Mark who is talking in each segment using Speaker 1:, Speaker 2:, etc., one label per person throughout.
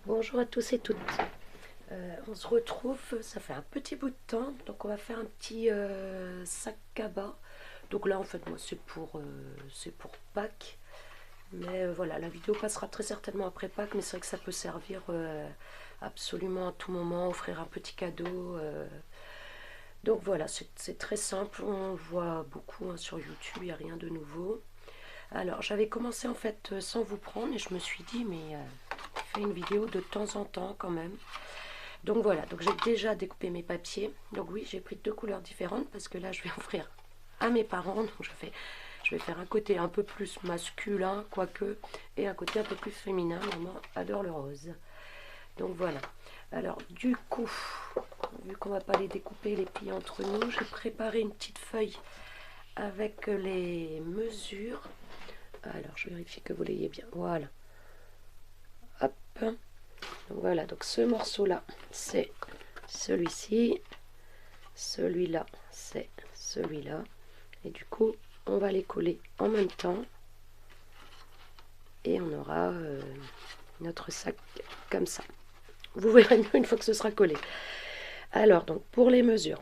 Speaker 1: Bonjour à tous et toutes. On se retrouve, ça fait un petit bout de temps, donc on va faire un petit sac cabas. Donc là en fait moi c'est pour Pâques, mais voilà, la vidéo passera très certainement après Pâques, mais c'est vrai que ça peut servir absolument à tout moment, offrir un petit cadeau. Donc voilà, c'est très simple, on voit beaucoup hein, sur YouTube, il n'y a rien de nouveau. Alors j'avais commencé en fait sans vous prendre et je me suis dit mais fais une vidéo de temps en temps quand même. Donc voilà, donc j'ai déjà découpé mes papiers. Donc oui, j'ai pris deux couleurs différentes parce que là, je vais offrir à mes parents. Donc je vais faire un côté un peu plus masculin, quoique, et un côté un peu plus féminin. Maman adore le rose. Donc voilà. Alors du coup, vu qu'on va pas les découper, les plier entre nous, j'ai préparé une petite feuille avec les mesures. Alors je vérifie que vous l'ayez bien. Voilà. Hop. Donc voilà, donc ce morceau-là, c'est celui-ci. Celui-là, c'est celui-là. Et du coup, on va les coller en même temps. Et on aura notre sac comme ça. Vous verrez mieux une fois que ce sera collé. Alors, donc, pour les mesures.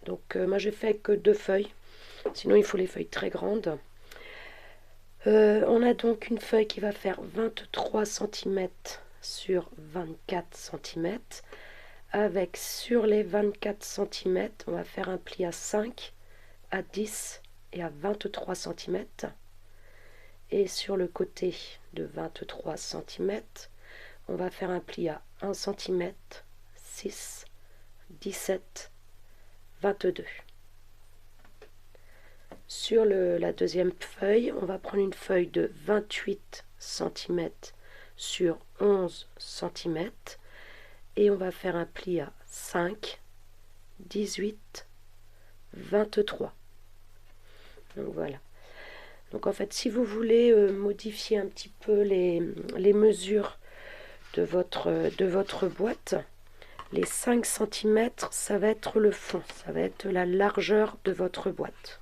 Speaker 1: Donc, moi, j'ai fait que deux feuilles. Sinon, il faut les feuilles très grandes. On a donc une feuille qui va faire 23 cm sur 24 cm. Avec sur les 24 cm, on va faire un pli à 5, à 10 et à 23 cm. Et sur le côté de 23 cm, on va faire un pli à 1 cm, 6, 17, 22. Sur la deuxième feuille, on va prendre une feuille de 28 cm sur 11 cm et on va faire un pli à 5, 18, 23. Donc voilà. Donc en fait, si vous voulez modifier un petit peu les mesures de votre boîte, les 5 cm, ça va être le fond, ça va être la largeur de votre boîte.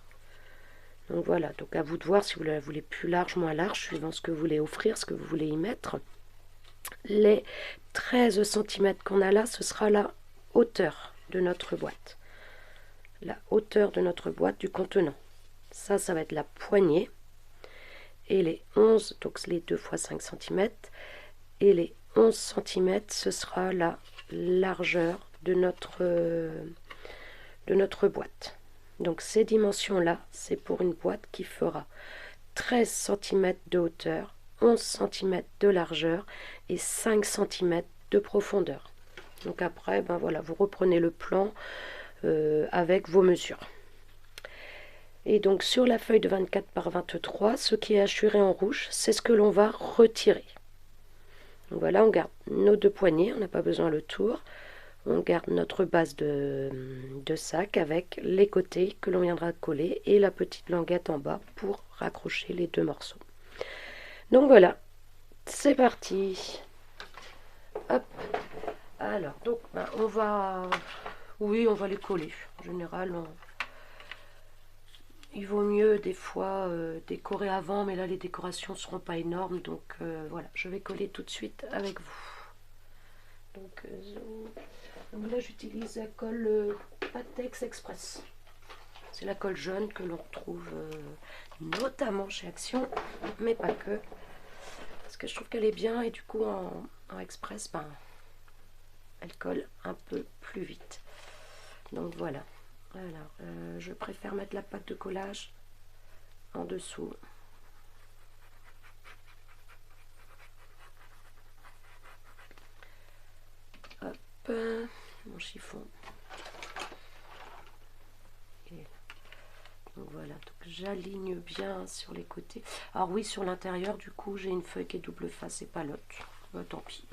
Speaker 1: Donc voilà, donc à vous de voir si vous la voulez plus large, moins large, suivant ce que vous voulez offrir, ce que vous voulez y mettre. Les 13 cm qu'on a là, ce sera la hauteur de notre boîte. La hauteur de notre boîte du contenant. Ça va être la poignée. Et les 11, donc les 2 fois 5 cm, et les 11 cm, ce sera la largeur de notre boîte. Donc ces dimensions-là, c'est pour une boîte qui fera 13 cm de hauteur, 11 cm de largeur et 5 cm de profondeur. Donc après, ben voilà, vous reprenez le plan avec vos mesures. Et donc sur la feuille de 24 par 23, ce qui est hachuré en rouge, c'est ce que l'on va retirer. Donc voilà, on garde nos deux poignées, on n'a pas besoin le tour. On garde notre base de sac avec les côtés que l'on viendra coller et la petite languette en bas pour raccrocher les deux morceaux. Donc voilà, c'est parti. Hop. Alors, donc on va... Oui, on va les coller. En général, il vaut mieux des fois décorer avant, mais là les décorations ne seront pas énormes. Donc voilà, je vais coller tout de suite avec vous. Donc là j'utilise la colle Patex Express. C'est la colle jaune que l'on retrouve notamment chez Action, mais pas que. Parce que je trouve qu'elle est bien et du coup en Express, ben, elle colle un peu plus vite. Donc voilà. Alors, je préfère mettre la pâte de collage en dessous. Hop, mon chiffon. Et donc voilà, donc j'aligne bien sur les côtés. Alors oui, sur l'intérieur, du coup, j'ai une feuille qui est double face et pas l'autre. Tant pis.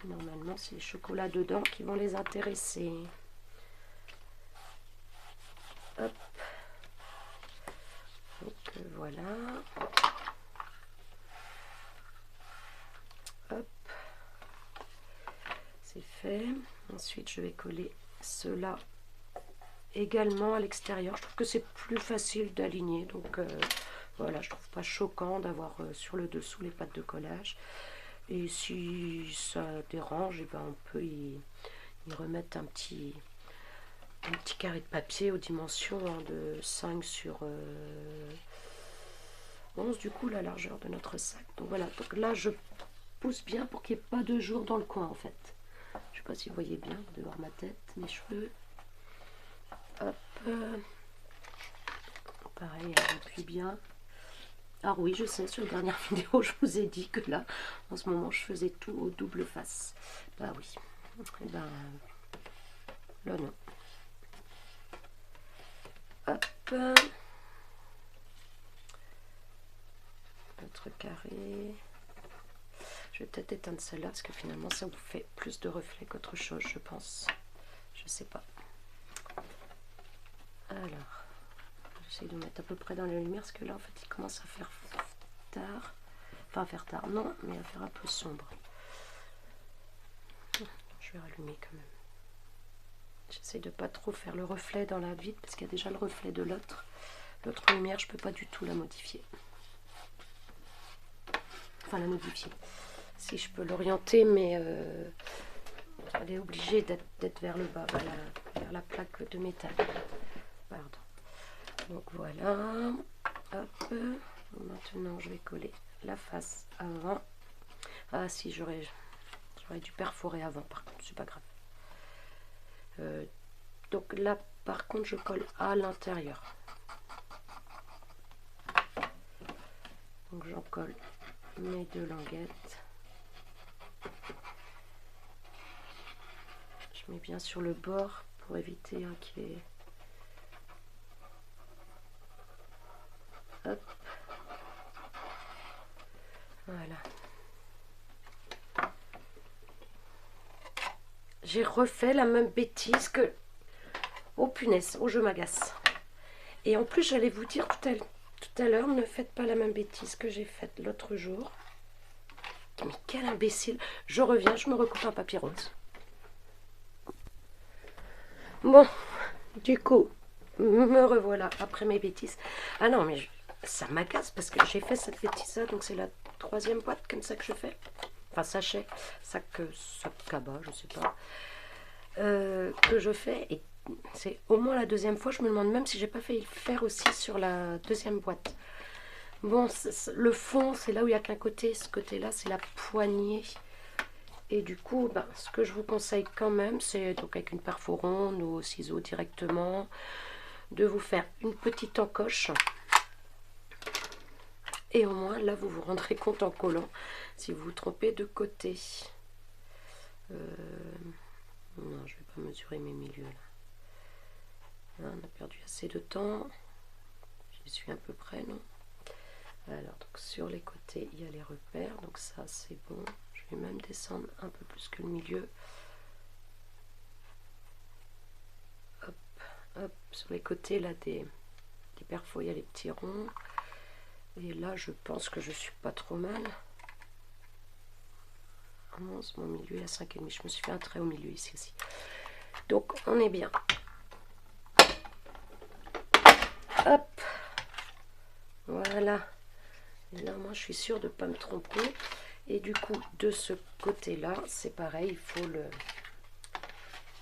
Speaker 1: Normalement, c'est les chocolats dedans qui vont les intéresser. Hop. Donc voilà. Hop. C'est fait. Ensuite, je vais coller cela également à l'extérieur. Je trouve que c'est plus facile d'aligner. Donc voilà, je trouve pas choquant d'avoir sur le dessous les pattes de collage. Et si ça dérange, et ben on peut y remettre un petit carré de papier aux dimensions hein, de 5 sur 11 du coup la largeur de notre sac. Donc voilà, donc là je pousse bien pour qu'il n'y ait pas de jour dans le coin en fait. Je sais pas si vous voyez bien, de voir ma tête, mes cheveux. Hop. Pareil, on appuie bien. Alors oui, je sais, sur la dernière vidéo, je vous ai dit que là, en ce moment, je faisais tout au double face. Bah oui. Et ben, là non. Hop. Notre carré. Je vais peut-être éteindre celle-là, parce que finalement, ça vous fait plus de reflets qu'autre chose, je pense. Je sais pas. Alors, j'essaie de mettre à peu près dans la lumière, parce que là, en fait, il commence à faire tard. Enfin, à faire tard, non, mais à faire un peu sombre. Je vais rallumer quand même. J'essaie de pas trop faire le reflet dans la vitre, parce qu'il y a déjà le reflet de l'autre. L'autre lumière, je peux pas du tout la modifier. Enfin, la modifier. Si je peux l'orienter, mais elle est obligée d'être vers le bas, vers la plaque de métal. Pardon. Donc voilà. Hop. Maintenant, je vais coller la face avant. Ah si, j'aurais dû perforer avant, par contre, c'est pas grave. Donc là, par contre, je colle à l'intérieur. Donc j'en colle mes deux languettes. Je mets bien sur le bord pour éviter hein, qu'il y ait... Hop. Voilà. J'ai refait la même bêtise que... Oh punaise, oh je m'agace. Et en plus, j'allais vous dire tout à l'heure, ne faites pas la même bêtise que j'ai faite l'autre jour. Mais quel imbécile. Je reviens, je me recoupe un papier rose. Bon, du coup, me revoilà après mes bêtises. Ah non, mais ça m'agace parce que j'ai fait cette bêtise-là, donc c'est la troisième boîte comme ça que je fais. Enfin, sachet, sac cabas, je sais pas. Que je fais et c'est au moins la deuxième fois. Je me demande même si j'ai pas fait le faire aussi sur la deuxième boîte. Bon, le fond, c'est là où il n'y a qu'un côté. Ce côté-là, c'est la poignée. Et du coup, ben, ce que je vous conseille quand même, c'est donc avec une perforonde ou au ciseau directement, de vous faire une petite encoche. Et au moins, là, vous vous rendrez compte en collant si vous vous trompez de côté. Non, je vais pas mesurer mes milieux là. On a perdu assez de temps. J'y suis à peu près, non? Alors, donc sur les côtés, il y a les repères. Donc ça, c'est bon. Je vais même descendre un peu plus que le milieu. Hop, hop. Sur les côtés, là, des perfos, il y a les petits ronds. Et là, je pense que je suis pas trop mal. 11, mon milieu est à 5,5. Je me suis fait un trait au milieu ici aussi. Donc, on est bien. Hop. Voilà. Et là, moi, je suis sûre de ne pas me tromper. Et du coup, de ce côté-là, c'est pareil, il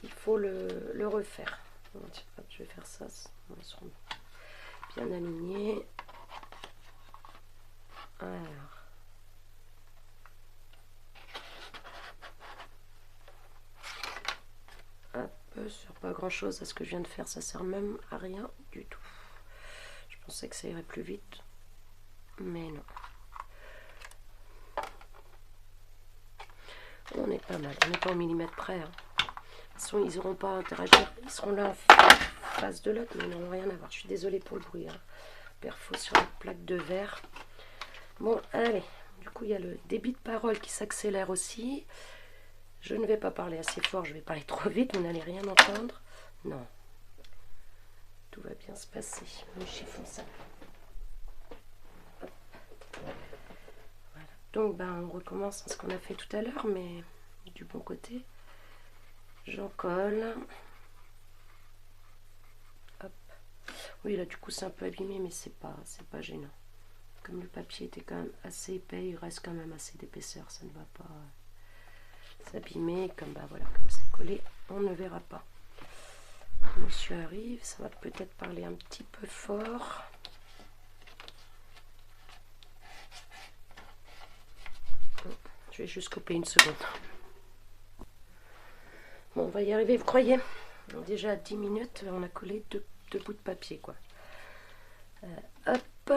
Speaker 1: faut le refaire. Hop, je vais faire ça. Ils seront bien alignés. Alors. Hop, sur pas grand-chose à ce que je viens de faire. Ça sert même à rien du tout. Je pensais que ça irait plus vite. Mais non. On est pas mal, on n'est pas au millimètre près. Hein. De toute façon, ils n'auront pas à interagir, ils seront là en face de l'autre, mais ils n'auront rien à voir. Je suis désolée pour le bruit. Hein. Perfo sur la plaque de verre. Bon, allez. Du coup, il y a le débit de parole qui s'accélère aussi. Je ne vais pas parler assez fort, je vais parler trop vite, vous n'allez rien entendre. Non. Tout va bien se passer. Le chiffon, ça. Voilà. Donc, ben, on recommence ce qu'on a fait tout à l'heure, mais du bon côté. J'en colle. Hop. Oui, là, du coup, c'est un peu abîmé, mais c'est pas gênant. comme le papier était quand même assez épais, il reste quand même assez d'épaisseur, ça ne va pas s'abîmer. Comme bah voilà, comme c'est collé, on ne verra pas. Monsieur arrive, ça va peut-être parler un petit peu fort. Je vais juste couper une seconde. Bon, on va y arriver, vous croyez? Donc déjà à 10 minutes, on a collé deux bouts de papier, quoi. Hop.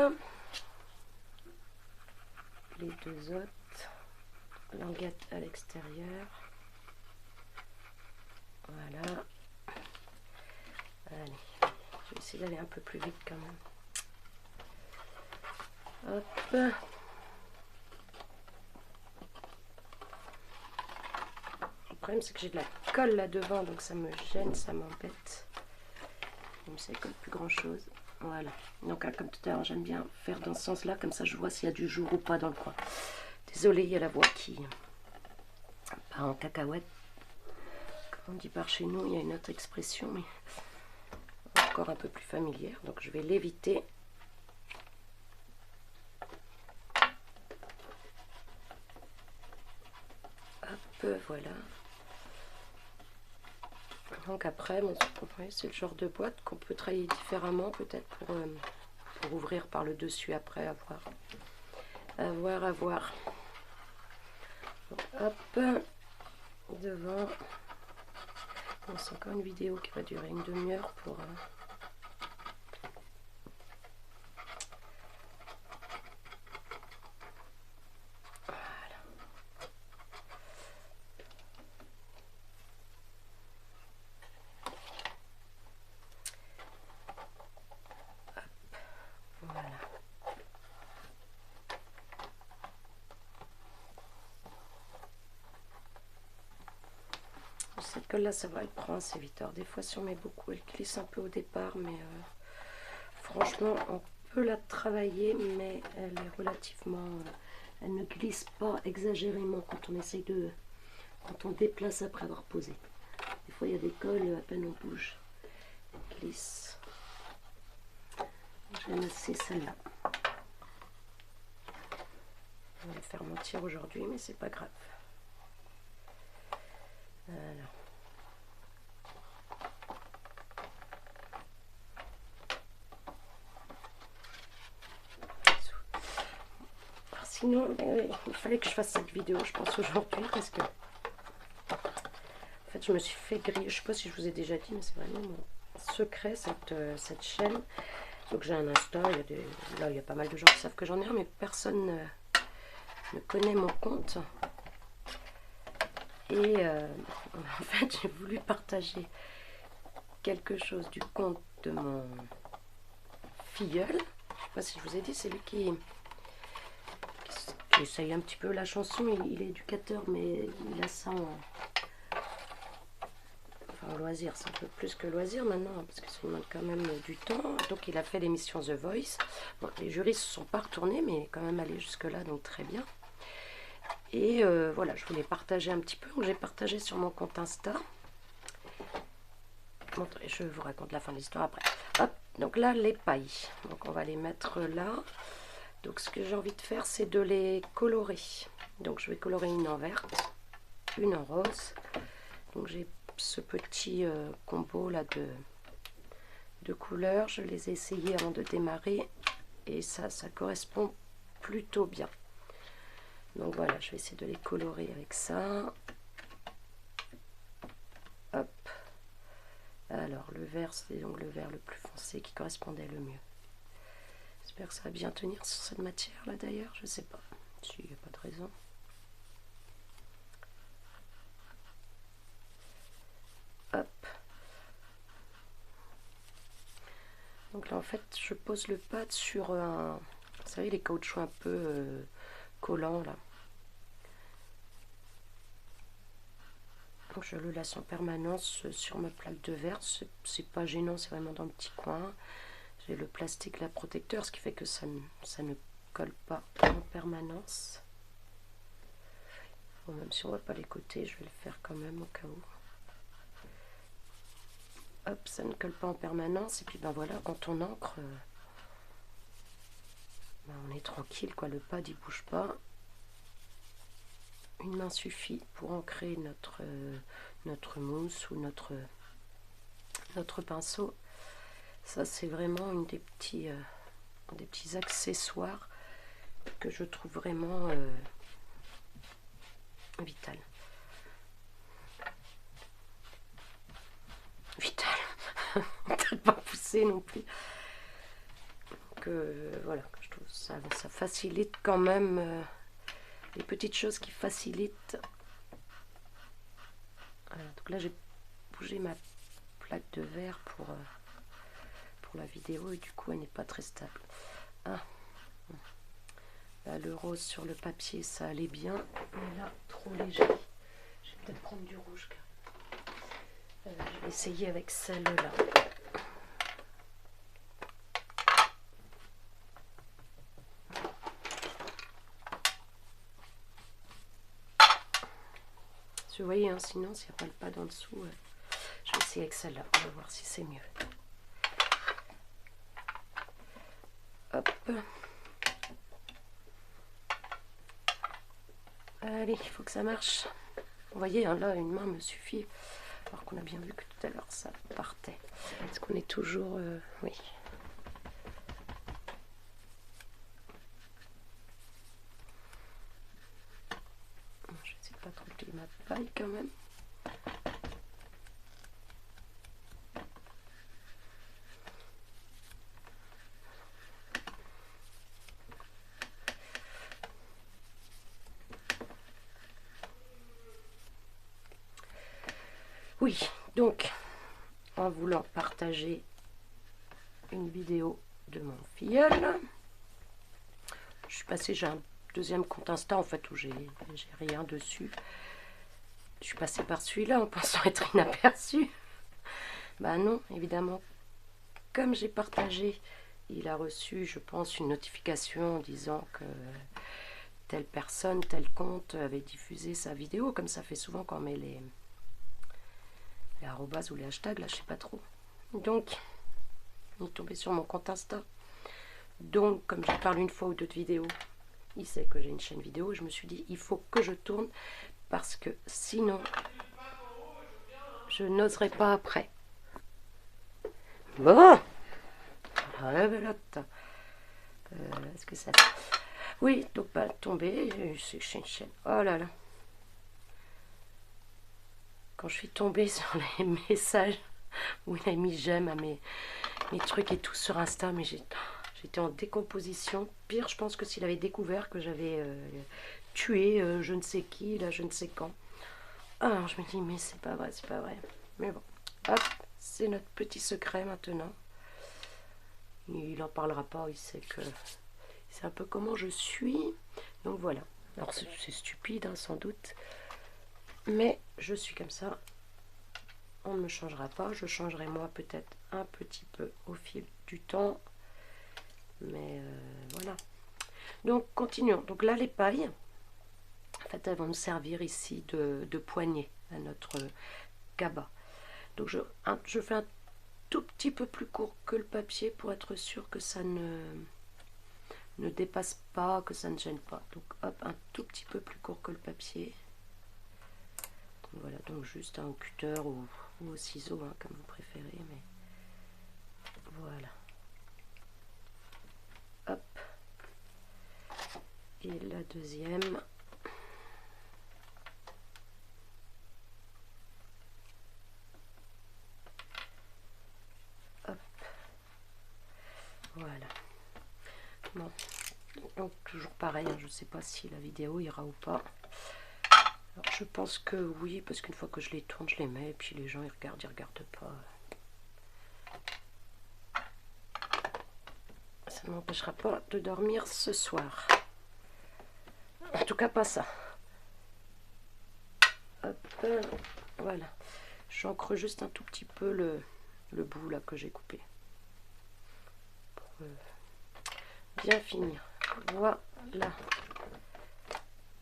Speaker 1: Les deux autres. Languette à l'extérieur. Voilà. Allez, je vais essayer d'aller un peu plus vite quand même. Hop. Le problème c'est que j'ai de la colle là devant, donc ça me gêne, ça m'embête. Même si ça colle plus grand chose. Voilà. Donc comme tout à l'heure, j'aime bien faire dans ce sens là, comme ça je vois s'il y a du jour ou pas dans le coin. Désolée, il y a la voix qui part en cacahuète. Comme on dit par chez nous, il y a une autre expression, mais encore un peu plus familière, donc je vais l'éviter. Hop, voilà. Donc après, bon, c'est le genre de boîte qu'on peut travailler différemment, peut-être pour ouvrir par le dessus après, à voir. Donc, hop, devant. Bon, c'est encore une vidéo qui va durer une demi-heure pour... Voilà. Cette colle là, ça va, elle prend assez vite. Alors des fois si on met beaucoup, elle glisse un peu au départ, mais franchement on peut la travailler, mais elle est relativement... elle ne glisse pas exagérément quand on essaye de... quand on déplace après avoir posé. Des fois il y a des colles, à peine on bouge, elle glisse. J'aime assez celle-là. On va le faire mentir aujourd'hui, mais c'est pas grave. Voilà. Alors sinon, il fallait que je fasse cette vidéo, je pense, aujourd'hui, parce que en fait, je me suis fait griller. Je sais pas si je vous ai déjà dit, mais c'est vraiment mon secret, cette chaîne. Donc j'ai un Insta, là il y a pas mal de gens qui savent que j'en ai un, mais personne ne connaît mon compte. Et en fait, j'ai voulu partager quelque chose du compte de mon filleul. Je sais pas si je vous ai dit, c'est lui qui essaye un petit peu la chanson. Il est éducateur, mais il a ça en loisir. C'est un peu plus que loisir maintenant, hein, parce que ça demande quand même du temps. Donc il a fait l'émission The Voice. Bon, les jurys se sont pas retournés, mais il est quand même allé jusque là, donc très bien. Et voilà, je voulais partager un petit peu. Donc j'ai partagé sur mon compte Insta. Bon, je vous raconte la fin de l'histoire après. Hop, donc là les pailles. Donc on va les mettre là. Donc ce que j'ai envie de faire, c'est de les colorer. Donc je vais colorer une en verte, une en rose. Donc j'ai ce petit combo là de couleurs. Je les ai essayées avant de démarrer. Et ça correspond plutôt bien. Donc voilà, je vais essayer de les colorer avec ça. Hop. Alors le vert, c'est donc le vert le plus foncé qui correspondait le mieux. J'espère que ça va bien tenir sur cette matière là d'ailleurs, je sais pas. Il n'y a pas de raison. Hop. Donc là en fait je pose le pad sur un... Vous savez les caoutchoucs un peu collants là. Donc je le laisse en permanence sur ma plaque de verre. C'est pas gênant, c'est vraiment dans le petit coin. J'ai le plastique là protecteur, ce qui fait que ça ne colle pas en permanence. Bon, même si on voit pas les côtés, je vais le faire quand même au cas où. Hop, ça ne colle pas en permanence. Et puis ben voilà, quand on encre, ben, on est tranquille, quoi. Le pad il bouge pas. Une main suffit pour ancrer notre mousse ou notre pinceau. Ça c'est vraiment une des petits accessoires que je trouve vraiment vital. Vital. Peut-être pas poussé non plus. Que voilà, je trouve ça facilite quand même les petites choses qui facilitent. Voilà, donc là j'ai bougé ma plaque de verre pour la vidéo et du coup elle n'est pas très stable. Ah. Là, le rose sur le papier ça allait bien, mais là trop léger. Je vais peut-être prendre du rouge. Je vais essayer avec celle-là. Vous voyez, hein, sinon s'il n'y a pas le pad en dessous, je vais essayer avec celle-là. On va voir si c'est mieux. Hop. Allez, il faut que ça marche. Vous voyez, hein, là, une main me suffit. Alors qu'on a bien vu que tout à l'heure, ça partait. Est-ce qu'on est toujours... oui. Je ne sais pas trop que ma paille quand même. Oui, donc, en voulant partager une vidéo de mon filleul, je suis passée, j'ai un deuxième compte Insta en fait où j'ai rien dessus. Je suis passée par celui-là en pensant être inaperçue. Bah non, évidemment, comme j'ai partagé, il a reçu, je pense, une notification disant que telle personne, tel compte avait diffusé sa vidéo, comme ça fait souvent quand on met les arrobas ou les hashtags, là je sais pas trop. Donc, il est tombé sur mon compte Insta. Donc, comme je parle une fois ou deux de vidéos, il sait que j'ai une chaîne vidéo. Je me suis dit, il faut que je tourne parce que sinon, je n'oserais pas après. Bon, est-ce que ça... Oui, donc bah, tomber, c'est chaîne. Oh là là. Quand je suis tombée sur les messages où il a mis j'aime à mes trucs et tout sur Insta, mais j'étais en décomposition. Pire, je pense que s'il avait découvert que j'avais tué je ne sais qui, là, je ne sais quand. Alors je me dis, mais c'est pas vrai, c'est pas vrai. Mais bon, hop, c'est notre petit secret maintenant. Il n'en parlera pas, il sait que c'est un peu comment je suis. Donc voilà. Alors c'est stupide, hein, sans doute. Mais je suis comme ça. On ne me changera pas. Je changerai moi peut-être un petit peu au fil du temps. Mais voilà. Donc continuons. Donc là les pailles, en fait elles vont nous servir ici de poignée à notre cabas. Donc je fais un tout petit peu plus court que le papier pour être sûr que ça ne dépasse pas, que ça ne gêne pas. Donc hop, un tout petit peu plus court que le papier. Voilà, donc juste un cutter ou au ciseau, hein, comme vous préférez, mais voilà. Hop. Et la deuxième. Hop. Voilà. Bon. Donc toujours pareil, hein, je ne sais pas si la vidéo ira ou pas. Alors, je pense que oui, parce qu'une fois que je les tourne, je les mets, et puis les gens ils regardent pas. Ça ne m'empêchera pas de dormir ce soir. En tout cas, pas ça. Hop, voilà. J'encre juste un tout petit peu le bout là que j'ai coupé. Pour bien finir. Voilà.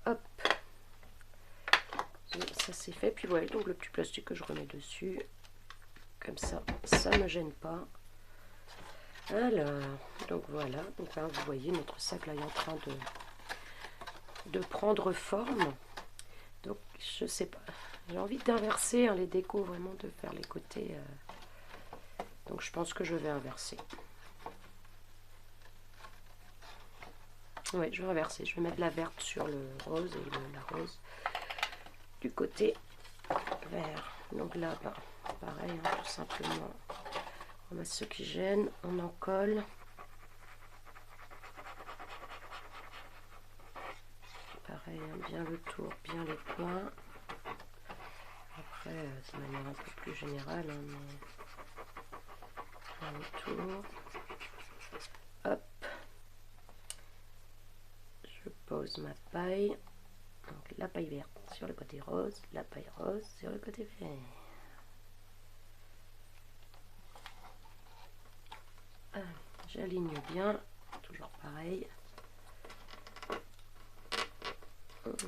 Speaker 1: Hop. Ça c'est fait. Puis voilà, donc le petit plastique que je remets dessus. Comme ça, ça ne me gêne pas. Alors, donc voilà, donc là, vous voyez, notre sac là est en train de prendre forme. Donc, je sais pas, j'ai envie d'inverser hein, les décos, vraiment de faire les côtés. Donc, je pense que je vais inverser. Oui, je vais inverser. Je vais mettre la verte sur le rose et la rose du côté vert. Donc là, bah, pareil, hein, tout simplement. On a ceux qui gênent, on en colle. Pareil, hein, bien le tour, bien les coins. Après, de manière un peu plus générale, hein, mais bien le tour. Hop. Je pose ma paille. Donc la paille verte sur le côté rose, la paille rose sur le côté vert. J'aligne bien, toujours pareil.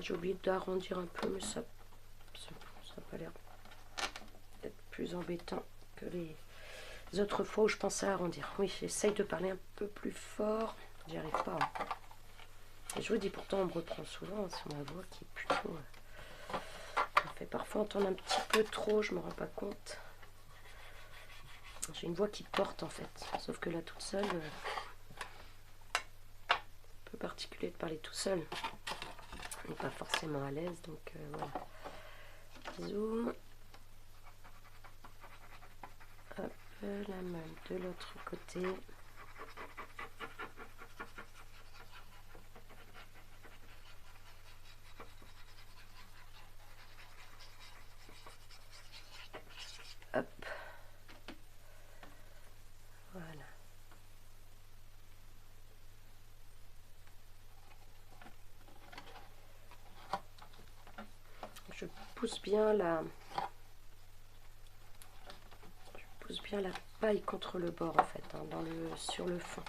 Speaker 1: J'ai oublié d'arrondir un peu, mais ça n'a pas l'air d'être plus embêtant que les autres fois où je pensais arrondir. Oui, j'essaye de parler un peu plus fort, j'y arrive pas. Hein. Et je vous dis, pourtant on me reprend souvent hein, sur ma voix qui est plutôt... on fait parfois entendre un petit peu trop, je me rends pas compte. J'ai une voix qui porte en fait, sauf que là toute seule, un peu particulier de parler tout seul. On n'est pas forcément à l'aise, donc voilà. Zoom. Hop, la même de l'autre côté. Hop. Voilà. Je pousse bien la paille contre le bord en fait, hein, sur le fond.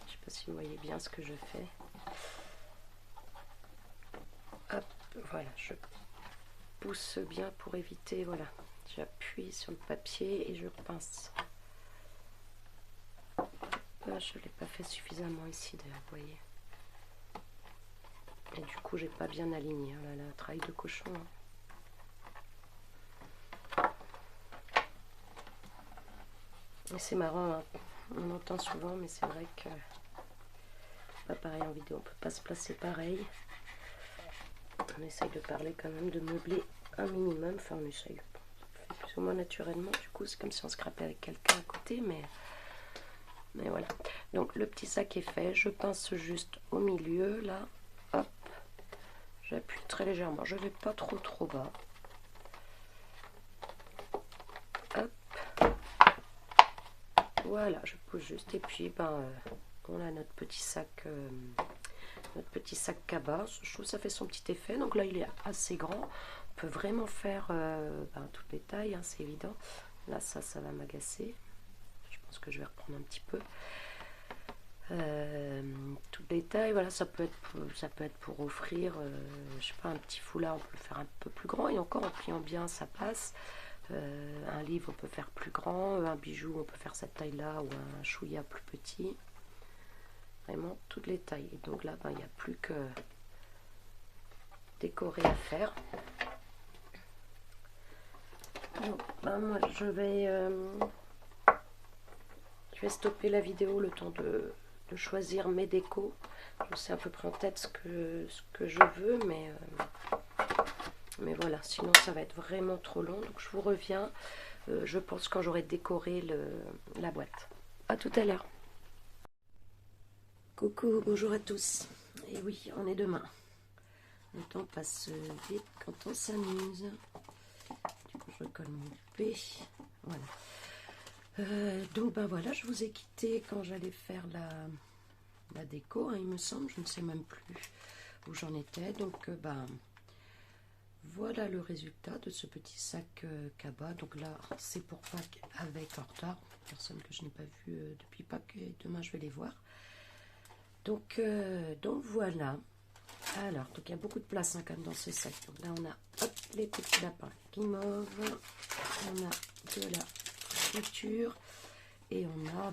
Speaker 1: Je sais pas si vous voyez bien ce que je fais. Hop, voilà, je pousse bien pour éviter, voilà. J'appuie sur le papier et je pince. Là, je ne l'ai pas fait suffisamment ici d'ailleurs, vous voyez. Et du coup, j'ai pas bien aligné. Oh là là, travail de cochon. Hein. Et c'est marrant, hein. On entend souvent, mais c'est vrai que pas pareil en vidéo. On peut pas se placer pareil. On essaye de parler quand même, de meubler un minimum. Enfin, on essaye. On fait plus ou moins naturellement. Du coup, c'est comme si on se scrapait avec quelqu'un à côté, mais voilà. Donc, le petit sac est fait. Je pince juste au milieu, là. Hop. J'appuie très légèrement. Je vais pas trop bas. Hop. Voilà, je pousse juste et puis on a notre petit sac cabas. Je trouve que ça fait son petit effet. Donc là il est assez grand. On peut vraiment faire toutes les tailles, hein, c'est évident. Là ça va m'agacer. Je pense que je vais reprendre un petit peu. Toutes les tailles, voilà, ça peut être pour offrir, je sais pas, un petit foulard, on peut le faire un peu plus grand et encore en pliant bien ça passe. Un livre on peut faire plus grand, un bijou on peut faire cette taille là ou un chouïa plus petit, vraiment toutes les tailles. Et donc là il n'y a plus que décorer à faire. Donc, moi je vais stopper la vidéo le temps de choisir mes décos. Je sais à peu près en tête ce que je veux, mais voilà, sinon ça va être vraiment trop long. Donc je vous reviens, je pense, quand j'aurai décoré la boîte. À tout à l'heure. Coucou, bonjour à tous. Et oui, on est demain. Le temps passe vite quand on s'amuse. Du coup, je recolle mon P. Voilà. Donc voilà, je vous ai quitté quand j'allais faire la déco, hein, il me semble. Je ne sais même plus où j'en étais. Donc voilà le résultat de ce petit sac cabas. Donc là, c'est pour Pâques avec en retard. Personne que je n'ai pas vu depuis Pâques et demain je vais les voir. Donc voilà. Alors, donc il y a beaucoup de place hein, quand même dans ce sac. Donc là, on a les petits lapins guimauve. On a de la friture. Et on a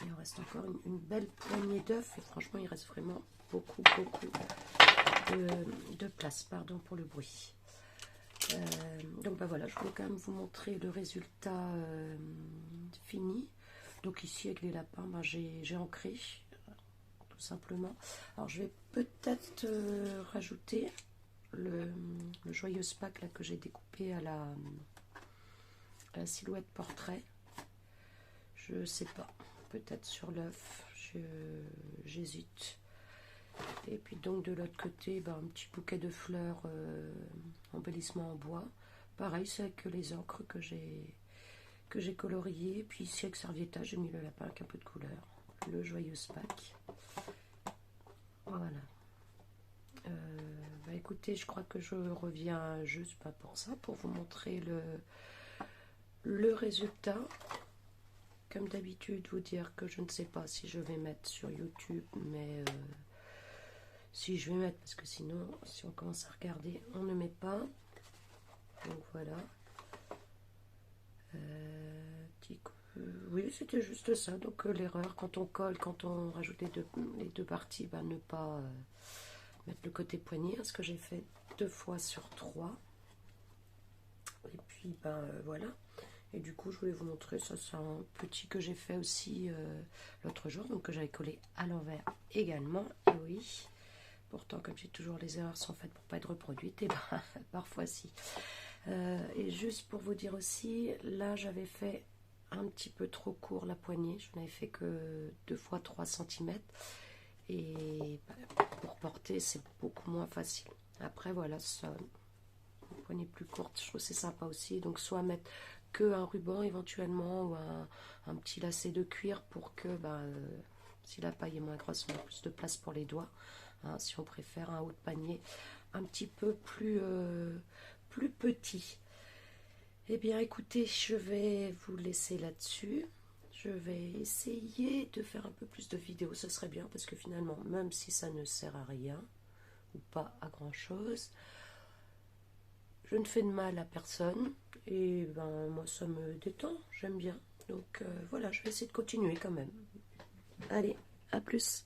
Speaker 1: il en reste encore une belle poignée d'œufs. Et franchement, il reste vraiment beaucoup de place. Pardon pour le bruit. Donc bah voilà, je voulais quand même vous montrer le résultat fini. Donc ici avec les lapins, bah, j'ai ancré tout simplement. Alors je vais peut-être rajouter le joyeuse Pâques là, que j'ai découpé à la silhouette portrait. Je sais pas, peut-être sur l'œuf, j'hésite. Et puis donc de l'autre côté, ben, un petit bouquet de fleurs embellissement en bois. Pareil, c'est avec les encres que j'ai colorié. Puis ici avec Servietta, j'ai mis le lapin avec un peu de couleur. Le joyeuse Pâques. Voilà. Bah écoutez, je crois que je reviens juste pas pour ça, pour vous montrer le résultat. Comme d'habitude, vous dire que je ne sais pas si je vais mettre sur YouTube, mais si je vais mettre, parce que sinon, si on commence à regarder, on ne met pas. Donc voilà. Oui, c'était juste ça. Donc l'erreur, quand on colle, quand on rajoute les deux parties, bah, ne pas mettre le côté poignet, ce que j'ai fait 2 fois sur 3. Et puis, ben voilà. Et du coup, je voulais vous montrer ça. C'est un petit que j'ai fait aussi l'autre jour, donc que j'avais collé à l'envers également. Et oui, pourtant, comme j'ai toujours, les erreurs sont faites pour pas être reproduites, et ben parfois si. Et juste pour vous dire aussi, là, j'avais fait un petit peu trop court la poignée. Je n'avais fait que 2 fois 3 cm. Et pour porter, c'est beaucoup moins facile. Après, voilà, ça, une poignée plus courte, je trouve c'est sympa aussi. Donc, soit mettre que un ruban éventuellement ou un petit lacet de cuir pour que, si la paille est moins grosse, on a plus de place pour les doigts. Hein, si on préfère un haut de panier un petit peu plus petit. Eh bien, écoutez, je vais vous laisser là-dessus. Je vais essayer de faire un peu plus de vidéos, ce serait bien, parce que finalement, même si ça ne sert à rien, ou pas à grand-chose, je ne fais de mal à personne, et ben moi ça me détend, j'aime bien. Donc voilà, je vais essayer de continuer quand même. Allez, à plus.